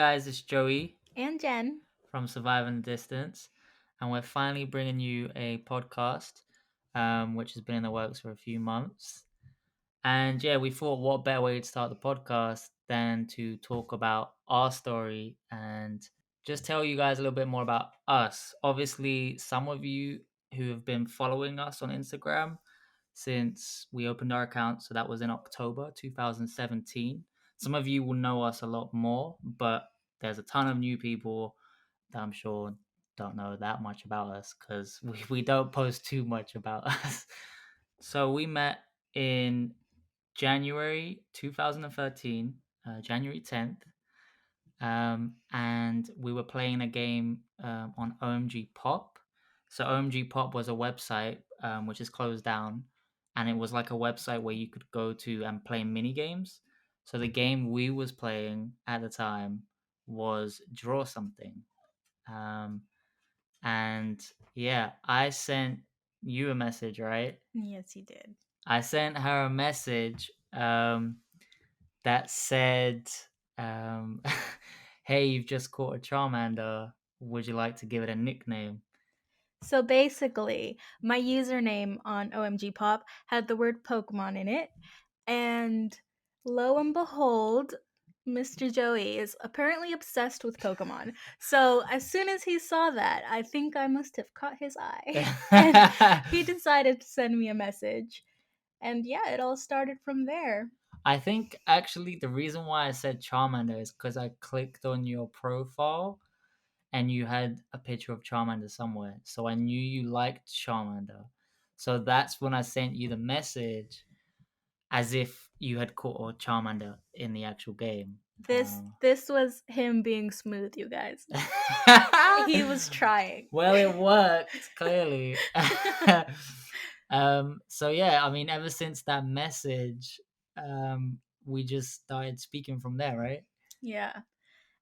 guys, it's Joey And Jen. from Surviving the Distance, and we're finally bringing you a podcast, which has been in the works for a few months. And yeah, we thought what better way to start the podcast than to talk about our story and just tell you guys a little bit more about us. Obviously, some of you who have been following us on Instagram since we opened our account, so that was in October 2017. Some of you will know us a lot more, but there's a ton of new people that I'm sure don't know that much about us because we don't post too much about us. So we met in January 2013, January 10th, and we were playing a game on OMG Pop. So OMG Pop was a website which is closed down, and it was like a website where you could go to and play mini games. So the game we was playing at the time was Draw Something, um, and yeah, I sent you a message, right? Yes, you did. I sent her a message that said, um, "Hey, you've just caught a Charmander. Would you like to give it a nickname?" So basically, my username on OMG Pop had the word Pokemon in it, and lo and behold, Mr. Joey is apparently obsessed with Pokemon. So as soon as he saw that, I think I must have caught his eye. And he decided to send me a message. And yeah, it all started from there. I think actually the reason why I said Charmander is because I clicked on your profile and you had a picture of Charmander somewhere. So I knew you liked Charmander. So that's when I sent you the message as if you had caught a Charmander in the actual game. This was him being smooth, you guys. He was trying. Well, it worked, clearly. So yeah, I mean, ever since that message, we just started speaking from there, right? Yeah.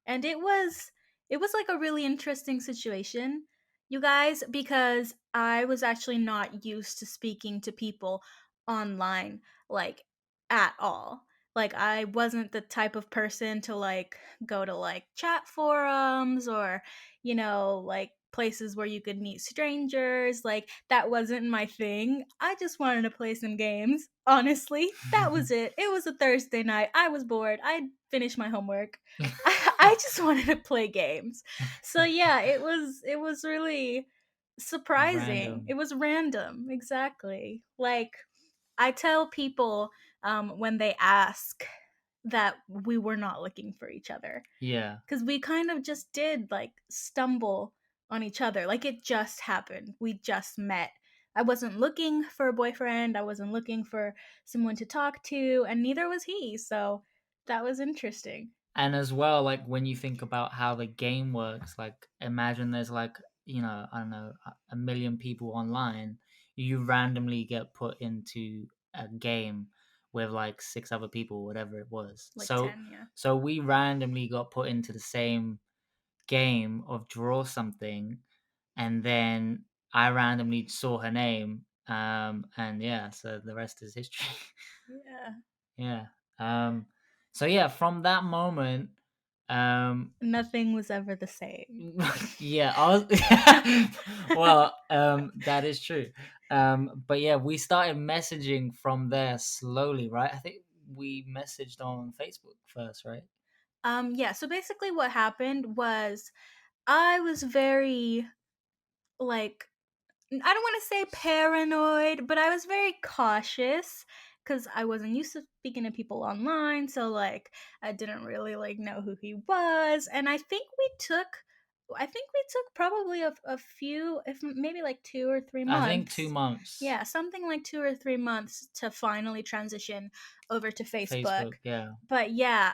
And it was like a really interesting situation, you guys, because I was actually not used to speaking to people online, like, at all. Like, I wasn't the type of person to like go to like chat forums or, like places where you could meet strangers. Like, that wasn't my thing. I just wanted to play some games. Honestly, that was it. It was a Thursday night. I was bored. I finished my homework. I just wanted to play games. So yeah, it was really surprising. Random. It was random, exactly. Like, I tell people when they ask that we were not looking for each other, Yeah. because we kind of just did like stumble on each other. Like, it just happened. We just met. I wasn't looking for a boyfriend. I wasn't looking for someone to talk to, and neither was he. So that was interesting. And as well, like when you think about how the game works, like imagine there's like, I don't know, a million people online. You randomly get put into a game with like six other people, whatever it was. Like So 10, yeah. so we randomly got put into the same game of Draw Something, and then I randomly saw her name, and yeah, so the rest is history. Yeah. Yeah. Um, so yeah, from that moment, Nothing was ever the same. yeah, I was well, that is true. But yeah, we started messaging from there slowly, right? I think we messaged on Facebook first, right? Yeah, so basically what happened was I was very, like, I don't want to say paranoid, but I was very cautious because I wasn't used to speaking to people online. So, like, I didn't really like know who he was, and I think we took probably a few, if maybe like 2 or 3 I think two months. months. Yeah, something like 2 or 3 months to finally transition over to Facebook. Facebook, yeah. But yeah,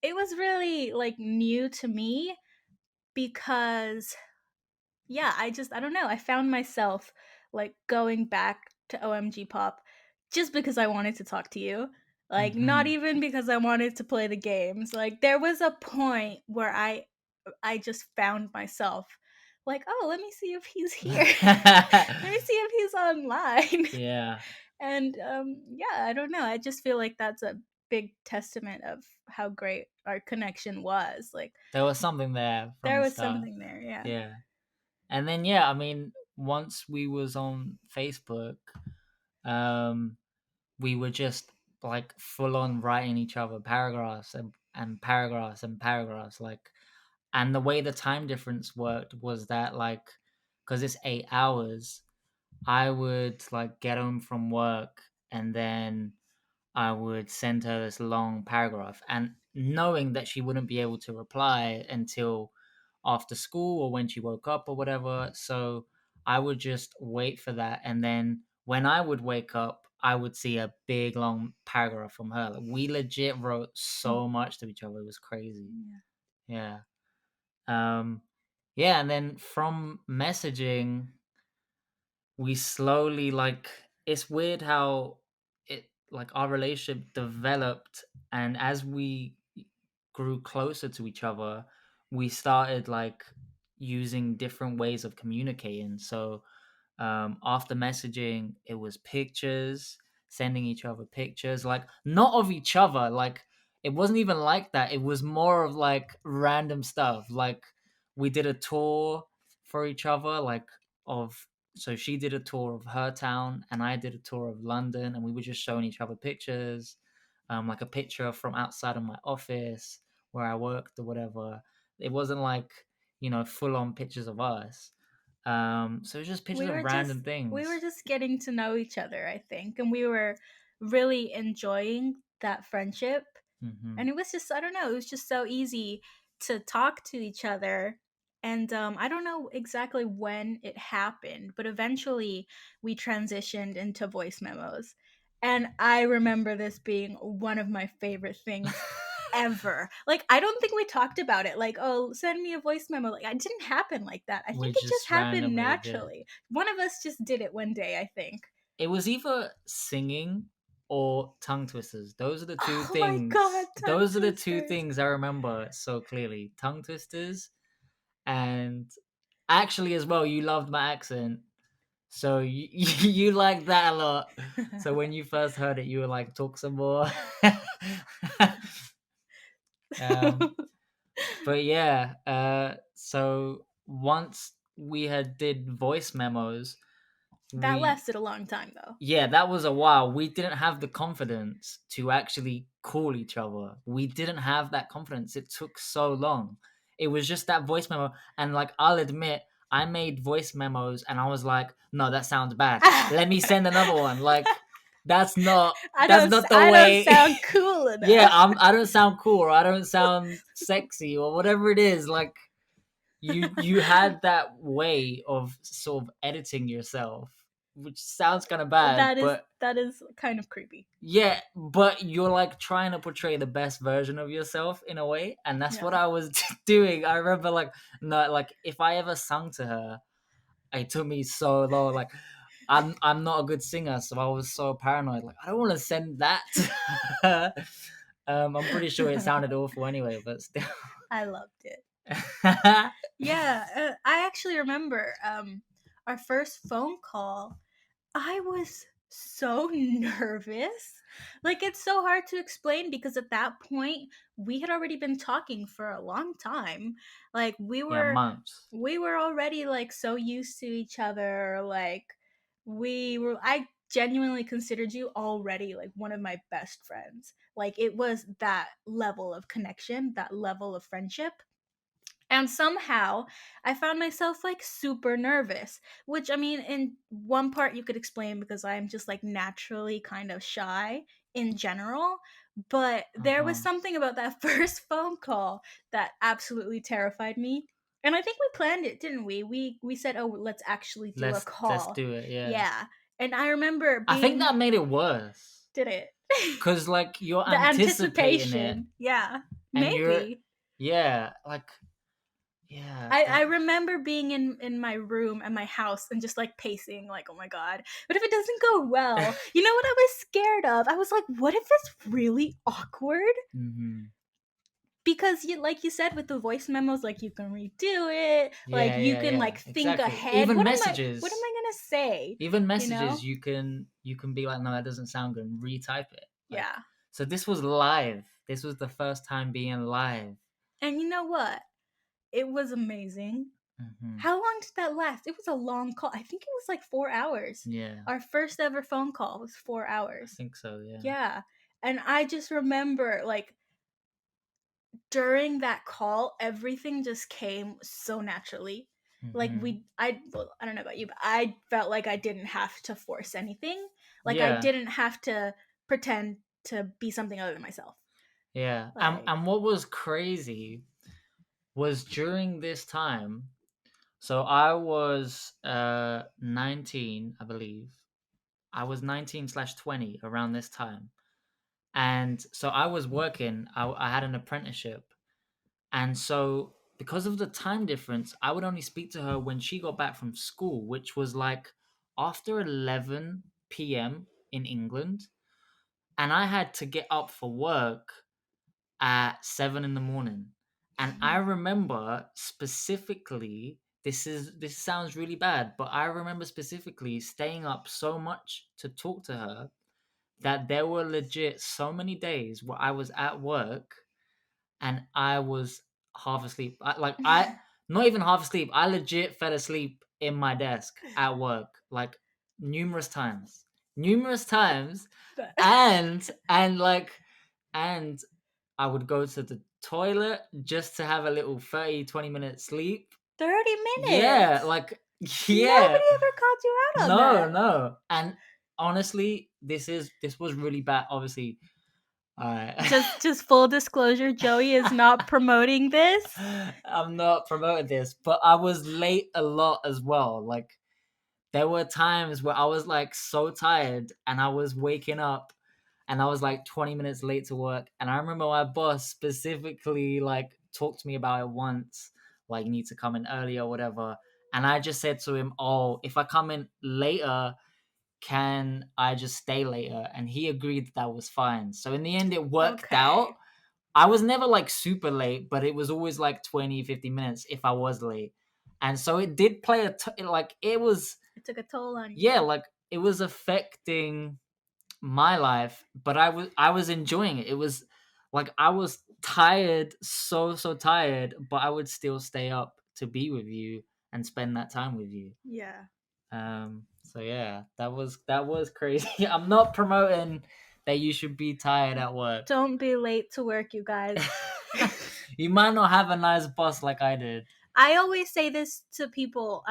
it was really like new to me because, yeah, I don't know. I found myself like going back to OMG Pop just because I wanted to talk to you. Like, not Hmm. even because I wanted to play the games. Like, there was a point where I just found myself like, "Oh, let me see if he's here. Let me see if he's online." Yeah. And yeah, I don't know. I just feel like that's big testament of how great our connection was. Like There was something there from there the was start. something there, yeah. Yeah. And then yeah, I mean, once we was on Facebook, um, we were just like full on writing each other paragraphs and paragraphs and paragraphs, like, and the way the time difference worked was that, like, because it's 8 hours, I would like get home from work and then I would send her this long paragraph, and knowing that she wouldn't be able to reply until after school or when she woke up or whatever. So I would just wait for that. And then when I would wake up, I would see a big long paragraph from her. Like, we legit wrote so much to each other. It was crazy. Yeah. Yeah. Um, yeah. And then from messaging, we slowly, like, it's weird how it, like, our relationship developed, and as we grew closer to each other, we started like using different ways of communicating. So after messaging, it was pictures, sending each other pictures, like not of each other, like it wasn't even like that. It was more of like random stuff, like we did a tour for each other, like of, so she did a tour of her town and I did a tour of London, and we were just showing each other pictures, like a picture from outside of my office where I worked or whatever. It wasn't like, full on pictures of us. So it's just pictures we of were just random we were things. just getting to know each other, I think, and we were really enjoying that friendship. Hmm. And it was just, I don't know, it was just so easy to talk to each other. And I don't know exactly when it happened, but eventually we transitioned into voice memos. And I remember this being one of my favorite things ever. Like, I don't think we talked about it. Like, oh, send me a voice memo. Like, it didn't happen like that. I We think it just just happened randomly did it. naturally. One of us just did it one day, I think. It was either singing or tongue twisters. Those are the two Oh my god, things. tongue Those are the two twisters. things I remember so clearly. Tongue twisters, and actually as well, you loved my accent. So you you like that a lot. So when you first heard it, you were like, talk some more. um, but yeah, so once we had did voice memos, That we lasted a long time though. yeah, that was a while. We didn't have the confidence to actually call each other. We didn't have that confidence. It took so long. It was just that voice memo, and like, I'll admit, I made voice memos and I was like, no, that sounds bad. Let me send another one. Like, that's not that's not the I don't way. sound cool Yeah, enough. I don't sound cool, or I don't sound sexy, or whatever it is. Like, you had that way of sort of editing yourself, which sounds kind of bad, but That is kind of creepy. yeah, but you're like trying to portray the best version of yourself in a way, and that's what Yeah. I was doing. I remember, like, no, like if I ever sung to her, it took me so long. Like, I'm not a good singer, so I was so paranoid. Like, I don't want to send that to her. I'm pretty sure it sounded awful anyway, but still. I loved it. Yeah, I actually remember our first phone call. I was so nervous. Like, it's so hard to explain because at that point we had already been talking for a long time. Like, Yeah, months. we were already like so used to each other. Like, I genuinely considered you already like one of my best friends. Like, it was that level of connection, that level of friendship. And somehow I found myself like super nervous, which, I mean, in one part you could explain because I'm just like naturally kind of shy in general. But there was Uh-huh. something about that first phone call that absolutely terrified me. And I think we planned it, didn't we? We said, "Oh, let's actually do a Let's call." do it. Yeah. Yeah. And I remember I think being that made it worse did it. because, like, you're The anticipating it, anticipation. Yeah. and you're, Maybe. yeah, like, yeah, I that, remember being in my room at my house and just like pacing, like, oh my god. But if it doesn't go well, you know what I was scared of? I was like, what if it's really awkward? hmm, Because you, like you said, with the voice memos, like you can redo it, like yeah, you yeah, can yeah, like think exactly. ahead. Even What am messages, I gonna say? even You know? messages, you can be like, no, that doesn't sound good, and retype it. Like, Yeah. So this was live. This was the first time being live. And you know what? It was amazing. Hmm. How long did that last? It was a long call. I think it was like 4 hours. Yeah, Our first ever phone call was 4 I hours. think so. Yeah. Yeah. And I just remember, like, during that call, everything just came so naturally. Like, Hmm. well, I don't know about you, but I felt like I didn't have to force anything. Like, I Yeah. didn't have to pretend to be something other than myself. Yeah. Like, And what was crazy was during this time. So I was 19, I believe. I was 19/20 around this time. And so I was working, I had an apprenticeship. And so because of the time difference, I would only speak to her when she got back from school, which was like after 11 p.m. in England. And I had to get up for work at 7 in the morning. And I remember specifically, this sounds really bad, but I remember specifically staying up so much to talk to her that there were legit so many days where I was at work and I was half asleep. I not even half asleep. I legit fell asleep in my desk at work like numerous times. Numerous times and like and I would go to the toilet just to have a little 30-20 minute sleep. 30 Yeah, minutes. like yeah. Nobody ever called you out on No, that. no. And honestly, this was really bad. Obviously, Just full disclosure, Joey is not promoting this. I'm not promoting this, but I was late a lot as well. Like there were times where I was like so tired and I was waking up and I was like 20 minutes late to work. And I remember my boss specifically like talked to me about it once, like you need to come in early or whatever. And I just said to him, "Oh, if I come in later, can I just stay later?" And he agreed that was fine. So in the end, it worked Okay. out. I was never like super late, but it was always like 20, 50 minutes if I was late. And so it did play like it was, It took a toll on you. yeah, like it was affecting my life, but I was enjoying it. It was like I was tired, so tired, but I would still stay up to be with you and spend that time with you. Yeah. So yeah, that was crazy. I'm not promoting that you should be tired at work. Don't be late to work, you guys. You might not have a nice boss like I did. I always say this to people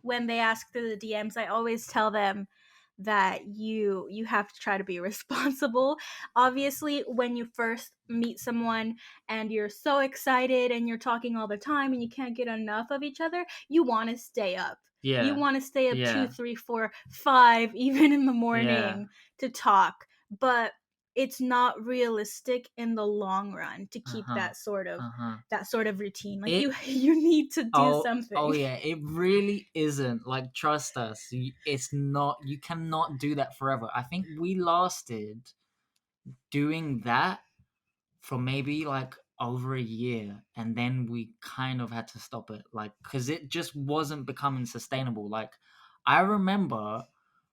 when they ask through the DMs. I always tell them that you have to try to be responsible. Obviously, when you first meet someone and you're so excited and you're talking all the time and you can't get enough of each other, you want to stay up. You Yeah. want to stay up Yeah. 2, 3, 4, 5, even in the Yeah. morning to talk. But it's not realistic in the long run to keep Uh-huh. that sort of Uh-huh. routine. Like It you need to do oh something. yeah, it really isn't. Like trust us. It's not, you cannot do that forever. I think we lasted doing that for maybe like over a year and then we kind of had to stop it, like because it just wasn't becoming sustainable. Like I remember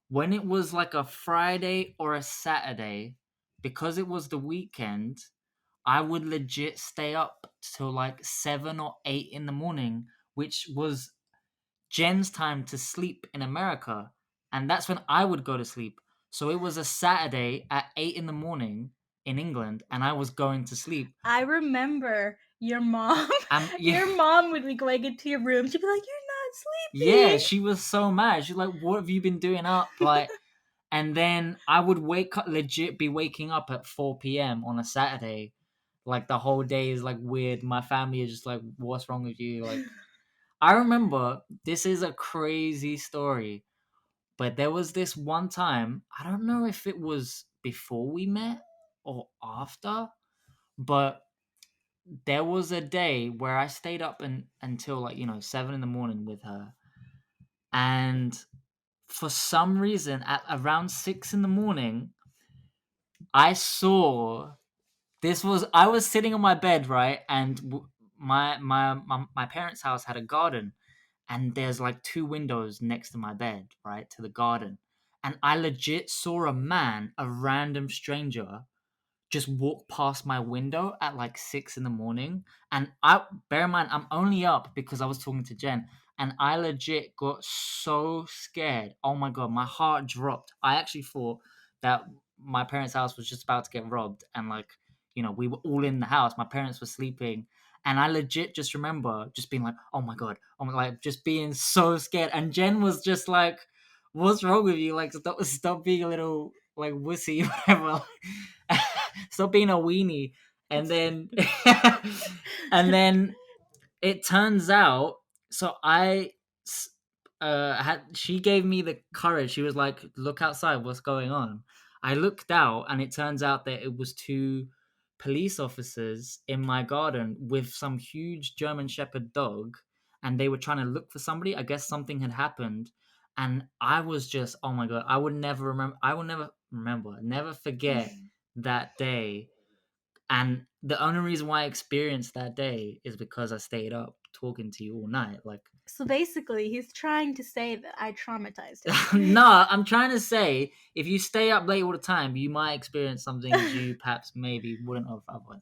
when it was like a Friday or a Saturday, because it was the weekend, I would legit stay up till like 7 or 8 in the morning, which was Jen's time to sleep in America, and that's when I would go to sleep. So it was a Saturday at 8 in the morning in England, and I was going to sleep. I remember your mom. Yeah, Your mom would be going into your room. She'd be like, "You're not yeah, sleepy." she was so mad. She's like, "What have you been doing up?" Like, and then I would wake up, legit be waking up at 4 p.m. on a Saturday. Like the whole day is like weird. My family is just like, "What's wrong with you?" Like, I remember this is a crazy story. But there was this one time, I don't know if it was before we met or after, but there was a day where I stayed up until like, 7 in the morning with her. And for some reason, at around 6 in the morning, I saw I was sitting on my bed, right? And my parents' house had a garden, and there's like two windows next to my bed, right, to the garden. And I legit saw a man, a random stranger, just walk past my window at like 6 in the morning. And I bear in mind, I'm only up because I was talking to Jen, and I legit got so scared. Oh my god, my heart dropped. I actually thought that my parents' house was just about to get robbed, and like, we were all in the house. My parents were sleeping. And I legit just remember just being like, oh my god, like just being so scared. And Jen was just like, what's wrong with you? Like, stop being a little like wussy, whatever. Stop being a weenie. And then and then it turns out, so had she gave me the courage. She was like, look outside, what's going on? I looked out, and it turns out that it was two police officers in my garden with some huge German Shepherd dog, and they were trying to look for somebody. I guess something had happened, and I was just, oh my god, I will never forget that day. And the only reason why I experienced that day is because I stayed up talking to you all night. Like, So basically, he's trying to say that I traumatized him. no, I'm trying to say, if you stay up late all the time, you might experience something you perhaps maybe wouldn't have otherwise.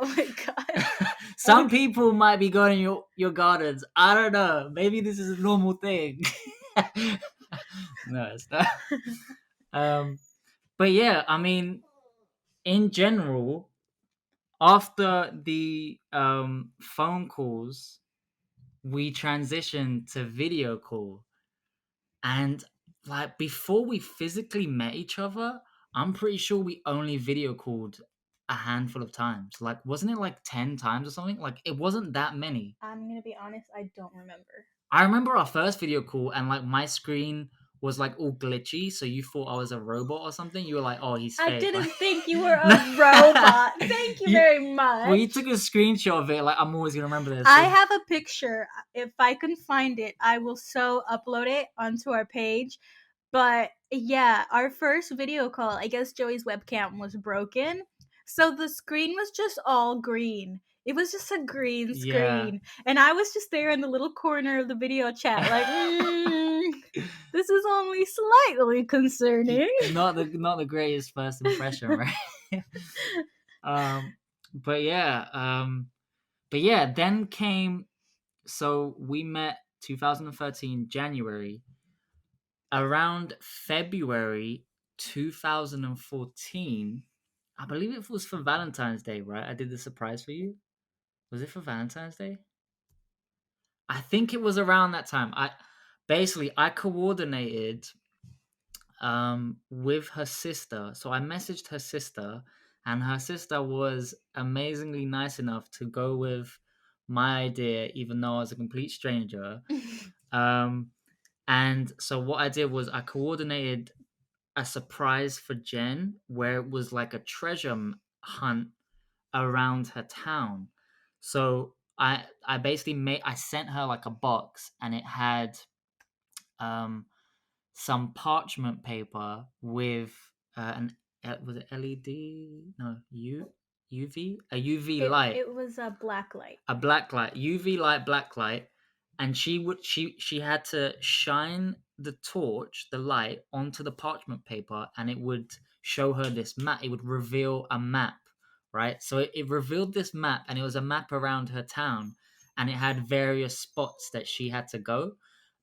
Oh my god. Some people might be going in your gardens. I don't know. Maybe this is a normal thing. No, it's not. But yeah, I mean, in general, after the phone calls, we transitioned to video call. And like before we physically met each other, I'm pretty sure we only video called a handful of times. Like, wasn't it like 10 times or something? Like, it wasn't that many. I'm gonna be honest, I don't remember. I remember our first video call, and like my screen was like all glitchy, so you thought I was a robot or something. You were like, "Oh, he's I fake." didn't Like, think you were a robot. Thank you very much. well, you took a screenshot of it. Like, I'm always gonna remember this. I have a picture. If I can find it, I will upload it onto our page. But yeah, our first video call, I guess Joey's webcam was broken. So the screen was just all green. It was just a green Yeah. screen. And I was just there in the little corner of the video chat, like, this is only slightly concerning. Not the greatest first impression, right? um, but yeah, then came. So we met 2013 January. Around February 2014, I believe it was for Valentine's Day, right? I did the surprise for you. Was it for Valentine's Day? I think it was around that time. I coordinated with her sister. So I messaged her sister, and her sister was amazingly nice enough to go with my idea, even though I was a complete stranger. And so what I did was I coordinated a surprise for Jen, where it was like a treasure hunt around her town. So I basically I sent her like a box, and it had um some parchment paper with an was it LED? No, UV? A UV light. It was a black light. A black light, UV light, black light. And she had to shine the torch, the light, onto the parchment paper, and it would show her this map. It would reveal a map, right? So it revealed this map, and it was a map around her town, and it had various spots that she had to go.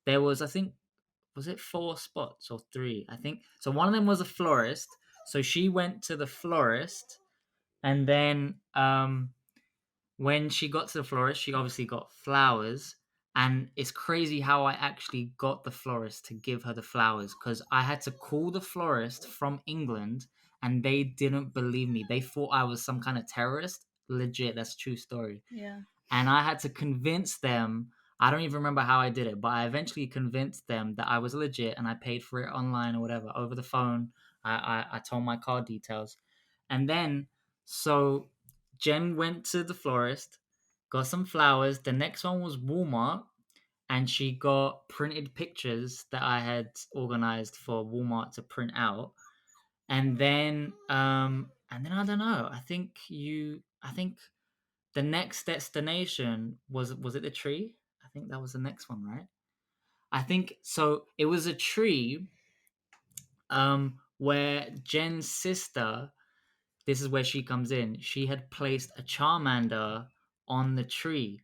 There was, I think, was it 4 spots or 3? I think so. One of them was a florist. So she went to the florist, and then when she got to the florist, she obviously got flowers. And it's crazy how I actually got the florist to give her the flowers, because I had to call the florist from England, and they didn't believe me. They thought I was some kind of terrorist. Legit, that's a true story. Yeah. And I had to convince them. I don't even remember how I did it, but I eventually convinced them that I was legit, and I paid for it online or whatever over the phone. I told my card details, and then so Jen went to the florist, got some flowers. The next one was Walmart, and she got printed pictures that I had organized for Walmart to print out. And then I don't know. I think the next destination was it the tree? I think that was the next one, right? I think so. It was a tree where Jen's sister this is where she comes in. She had placed a Charmander on the tree.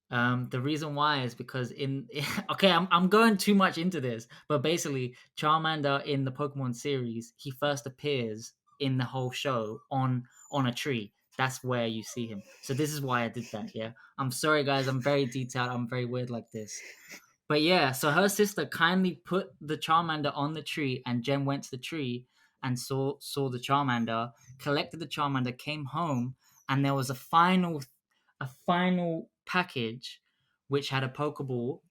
The reason why is because in okay, I'm going too much into this, but basically, Charmander in the Pokemon series, he first appears in the whole show on a tree. That's where you see him. So this is why I did that. Yeah, I'm sorry, guys. I'm very detailed. I'm very weird like this. But yeah, so her sister kindly put the Charmander on the tree, and Jen went to the tree and saw the Charmander, collected the Charmander, came home, and there was a final package which had a Pokeball,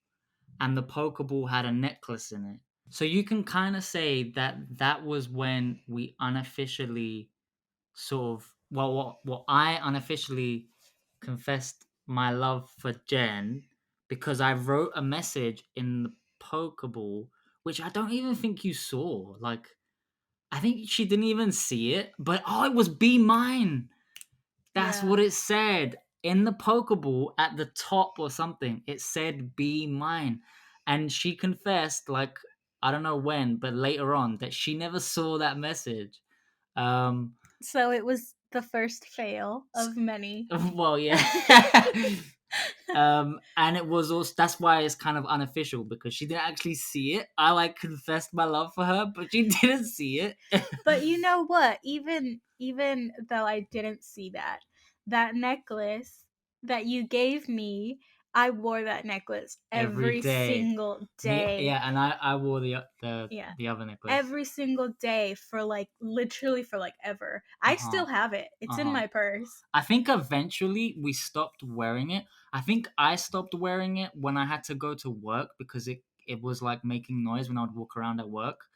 and the Pokeball had a necklace in it. So you can kind of say that that was when we unofficially sort of what I unofficially confessed my love for Jen, because I wrote a message in the Pokeball which I don't even think you saw. Like, I think she didn't even see it, but oh, it was Be Mine. That's Yeah. what it said in the Pokeball at the top or something. It said Be Mine. And she confessed, like, I don't know when, but later on, that she never saw that message. Um, So it was the first fail of many. well, yeah. And it was also, that's why it's kind of unofficial, because she didn't actually see it. I like confessed my love for her, but she didn't see it. But you know what? Even though I didn't see that necklace that you gave me, I wore that necklace Every every day. single Me, day. yeah, and I wore the Yeah. the other necklace. Every single day for like literally for like ever. I Uh-huh. still have it. It's in Uh-huh. my purse. I think eventually we stopped wearing it. I think I stopped wearing it when I had to go to work, because it was like making noise when I would walk around at work.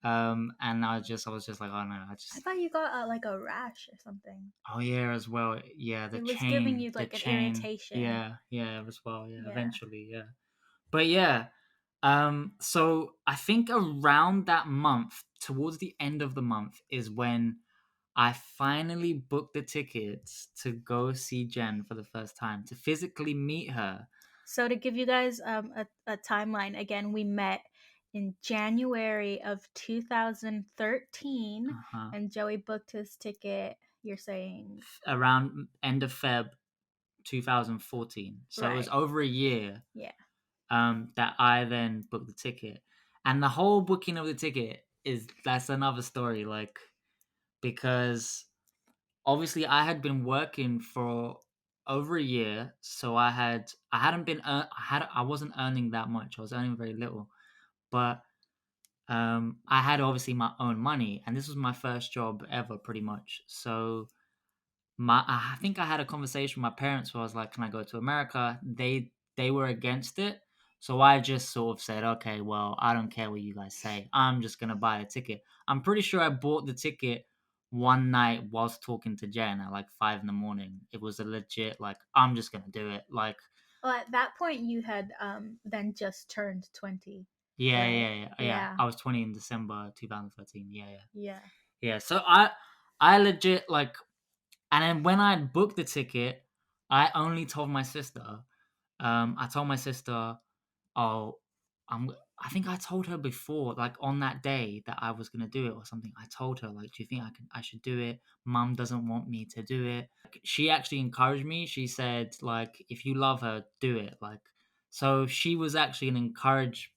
And I was just like, oh no, I thought you got like a rash or something. oh yeah, as well. Yeah, It was giving you the like an chain. irritation. Yeah, as well. Yeah, Yeah. eventually, yeah. But yeah, so I think around that month, towards the end of the month, is when I finally booked the tickets to go see Jen for the first time, to physically meet her. So to give you guys a timeline, again, we met in January of 2013, Uh-huh. and Joey booked his ticket. You're saying Around end of Feb 2014. So it was right? over a year Yeah. that I then booked the ticket. And the whole booking of the ticket that's another story, like, because obviously I had been working for over a year, so I hadn't been I wasn't earning that much. I was earning very little, but I had obviously my own money, and this was my first job ever, pretty much. So I think I had a conversation with my parents where I was like, "Can I go to America?" They were against it, so I just sort of said, "Okay, well, I don't care what you guys say. I'm just gonna buy a ticket." I'm pretty sure I bought the ticket one night whilst talking to Jen at like 5 in the morning. It was a legit, like, I'm just gonna do it. Like, Well, at that point, you had then just turned 20, yeah, right? yeah, yeah, yeah. Yeah. I was 20 in December 2013. Yeah, yeah, Yeah. yeah. So I legit, like, and then when I booked the ticket, I only told my sister. I told my sister, "Oh, I'm." I think I told her before, like on that day that I was gonna do it or something. I told her, like, "Do you think I should do it? Mum doesn't want me to do it." Like, she actually encouraged me. She said, like, "If you love her, do it." Like, so she was actually an encourage.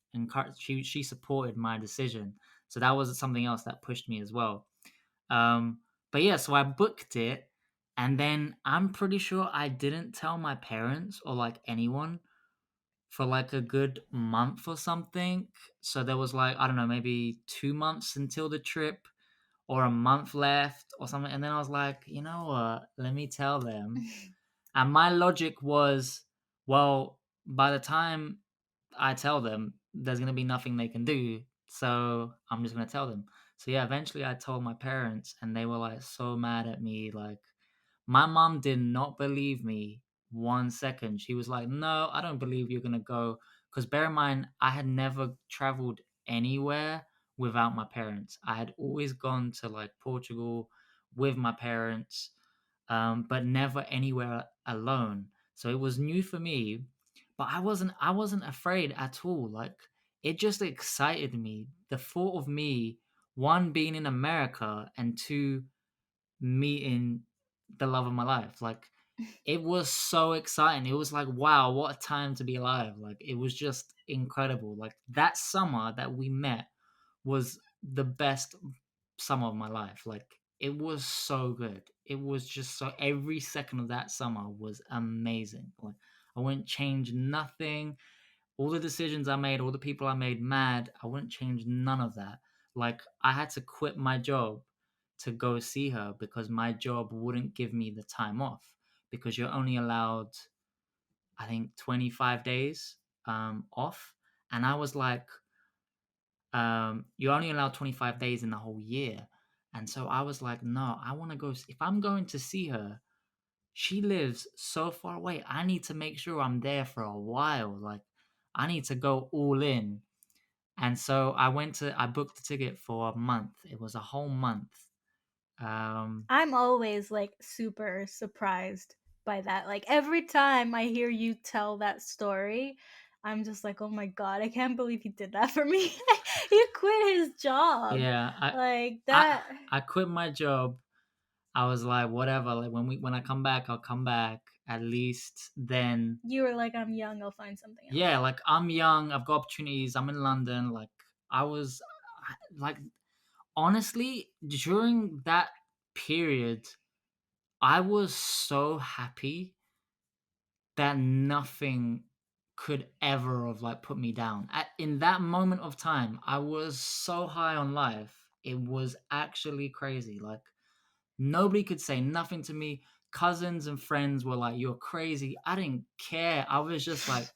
She supported my decision. So that was something else that pushed me as well. Um, but yeah, so I booked it, and then I'm pretty sure I didn't tell my parents or like anyone for like a good month or something. So there was like, I don't know, maybe 2 months until the trip, or a month left or something. And then I was like, you know what? Let me tell them. And my logic was, well, by the time I tell them, there's gonna be nothing they can do. So I'm just gonna tell them. So yeah, eventually I told my parents, and they were like so mad at me. Like, my mom did not believe me 1 second. She was like, "No, I don't believe you're gonna go." Because bear in mind, I had never traveled anywhere without my parents. I had always gone to like Portugal with my parents, but never anywhere alone. So it was new for me, but I wasn't afraid at all. Like, it just excited me. The thought of me, one, being in America, and two, meeting the love of my life. Like, it was so exciting. It was like, wow, what a time to be alive. Like, it was just incredible. Like, that summer that we met was the best summer of my life. Like, it was so good. It was just so, every second of that summer was amazing. Like, I wouldn't change nothing. All the decisions I made, all the people I made mad, I wouldn't change none of that. Like, I had to quit my job to go see her because my job wouldn't give me the time off, because you're only allowed, I think, 25 days off. And I was like, you're only allowed 25 days in the whole year. And so I was like, no, I want to go. If I'm going to see her, she lives so far away. I need to make sure I'm there for a while. Like, I need to go all in. And so I booked the ticket for a month. It was a whole month. I'm always like super surprised by that. Like every time I hear you tell that story, I'm just like, oh my god, I can't believe he did that for me. He quit his job. Yeah, Like I that. I quit my job. I was like, whatever. Like, when I come back, I'll come back. At least then, You were like, I'm young, I'll find something else. yeah. Like, I'm young. I've got opportunities. I'm in London. Like, I was, like, honestly, during that period, I was so happy that nothing could ever have, like, put me down. In that moment of time, I was so high on life. It was actually crazy. Like, nobody could say nothing to me. Cousins and friends were like, "You're crazy." I didn't care. I was just like,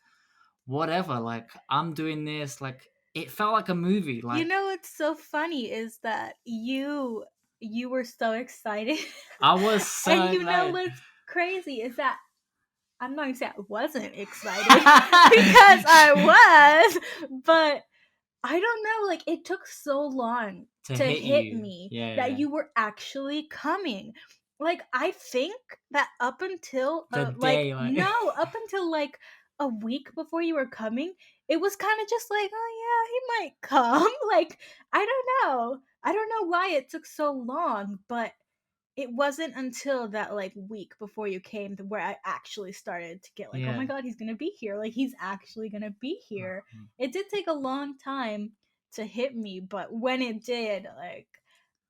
whatever. Like, I'm doing this. Like, it felt like a movie. You Like, know what's so funny is that you were so excited. I was so And you know excited. what's crazy is that I'm not gonna say I wasn't excited because I was, but I don't know, like it took so long To to hit hit you. me that Yeah. you were actually coming. Like I think that up until The day, like, up until like a week before you were coming, it was kind of just like, oh yeah, he might come. Like I don't know. I don't know why it took so long, but it wasn't until that like week before you came where I actually started to get like, oh yeah. my god, he's gonna be here. Like he's actually gonna be here. It did take a long time to hit me, but when it did, like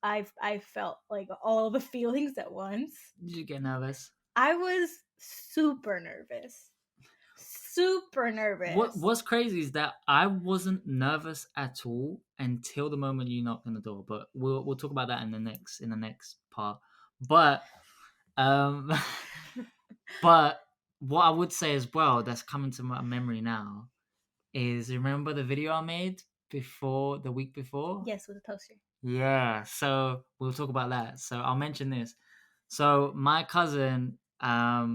I felt like all the feelings at once. Did you get nervous? I was super nervous. Super nervous. What's crazy is that I wasn't nervous at all until the moment you knocked on the door. But we'll talk about that in the next part. But um, but what I would say as well, that's coming to my memory now, is, remember the video I made before, the week before? Yes, with a poster. Yeah, so we'll talk about that. So I'll mention this. So my cousin, I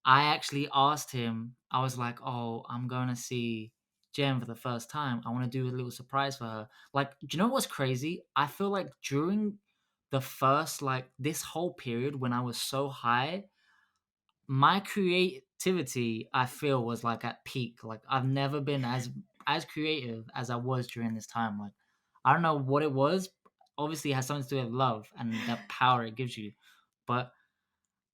actually asked him, I was like, oh, I'm going to see Jen for the first time. I want to do a little surprise for her. Like, do you know what's crazy? I feel like during the first, like, this whole period when I was so high, my creativity, I feel, was like at peak. Like, I've never been as creative as I was during this time. Like, I don't know what it was. Obviously, it has something to do with love and that power it gives you. But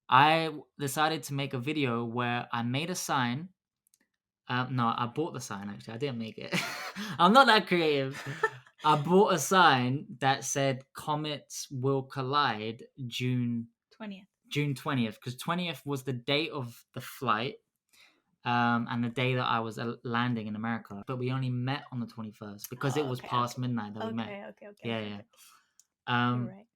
I decided to make a video where I made a sign. No, I bought the sign actually. I didn't make it. I'm not that creative. I bought a sign that said "Comets will collide June 20th. June 20th," because 20th was the date of the flight, and the day that I was landing in America. But we only met on the 21st because it Oh, was okay, past okay. midnight that we met. Okay. Yeah, Okay. yeah. You're Um, right.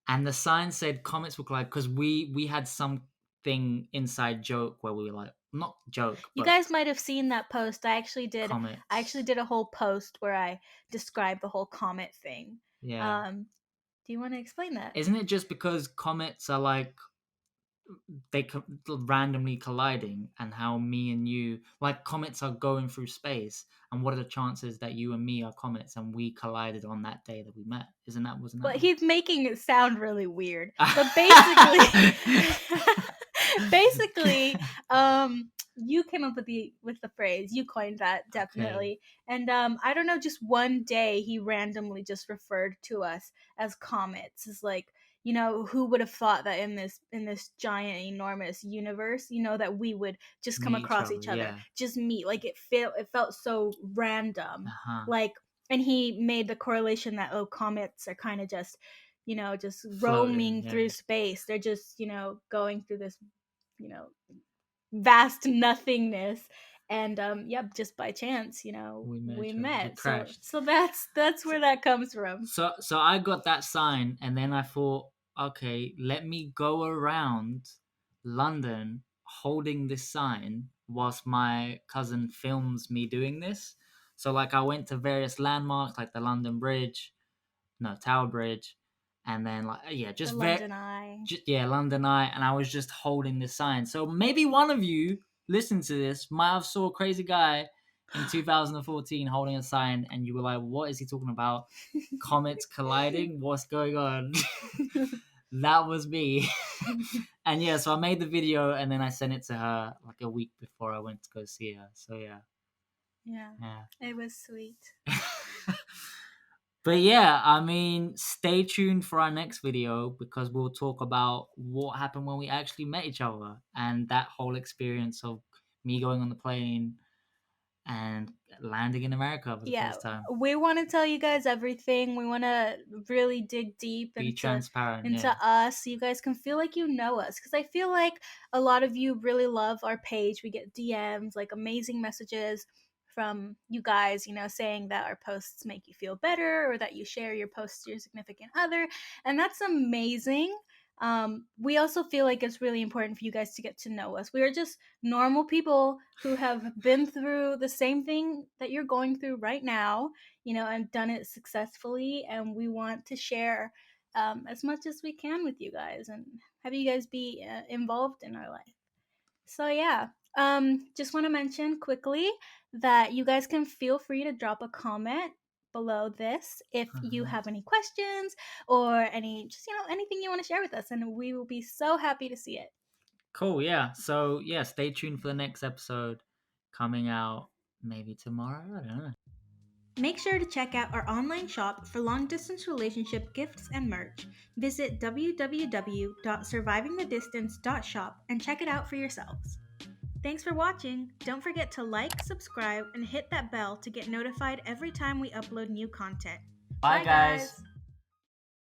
and the sign said "Comets will collide" because we had something inside joke where we were like, not joke, You but guys might have seen that post. comments. I actually did a whole post where I described the whole comet thing. Yeah. Do you want to explain that? Isn't it just because comets are like randomly colliding, and how me and you, like, comets are going through space, and what are the chances that you and me are comets and we collided on that day that we met? Wasn't But that he's making it sound really weird. But the... basically, you came up with the phrase. You coined that Okay. definitely. And I don't know, just one day he randomly just referred to us as comets. It's like, who would have thought that in this giant enormous universe, that we would just come Meet each across other, each other, yeah. just meet. Like it felt so random. Uh-huh. Like, and he made the correlation that comets are kind of just Floating, roaming yeah. through space. They're just going through this you know vast nothingness. And yep, just by chance, We met we each other. We met. So crashed. that's where that comes from. So I got that sign, and then I thought, okay, let me go around London holding this sign whilst my cousin films me doing this. So like I went to various landmarks like the London Bridge, no, Tower Bridge, and then like yeah, The London Eye. London Eye, and I was just holding this sign. So maybe one of you listening to this might have saw a crazy guy in 2014 holding a sign, and you were like, "What is he talking about? Comets colliding? What's going on?" That was me. And yeah, so I made the video, and then I sent it to her like a week before I went to go see her. So yeah, Yeah, it was sweet. But yeah, I mean, stay tuned for our next video because we'll talk about what happened when we actually met each other and that whole experience of me going on the plane and landing in America for the Yeah, first time. we want to tell you guys everything. We want to really dig deep Be into transparent, into yeah. us, so you guys can feel like you know us. Because I feel like a lot of you really love our page. We get DMs, like amazing messages from you guys, saying that our posts make you feel better, or that you share your posts to your significant other, and that's amazing. We also feel like it's really important for you guys to get to know us. We are just normal people who have been through the same thing that you're going through right now, and done it successfully. And we want to share as much as we can with you guys and have you guys be involved in our life. So, yeah, just want to mention quickly that you guys can feel free to drop a comment below this if you have any questions or anything you want to share with us, and we will be so happy to see it. Cool, yeah. So yeah, stay tuned for the next episode coming out maybe tomorrow. I don't know. Make sure to check out our online shop for long distance relationship gifts and merch. Visit www.survivingthedistance.shop and check it out for yourselves. Thanks for watching. Don't forget to like, subscribe, and hit that bell to get notified every time we upload new content. Bye, guys.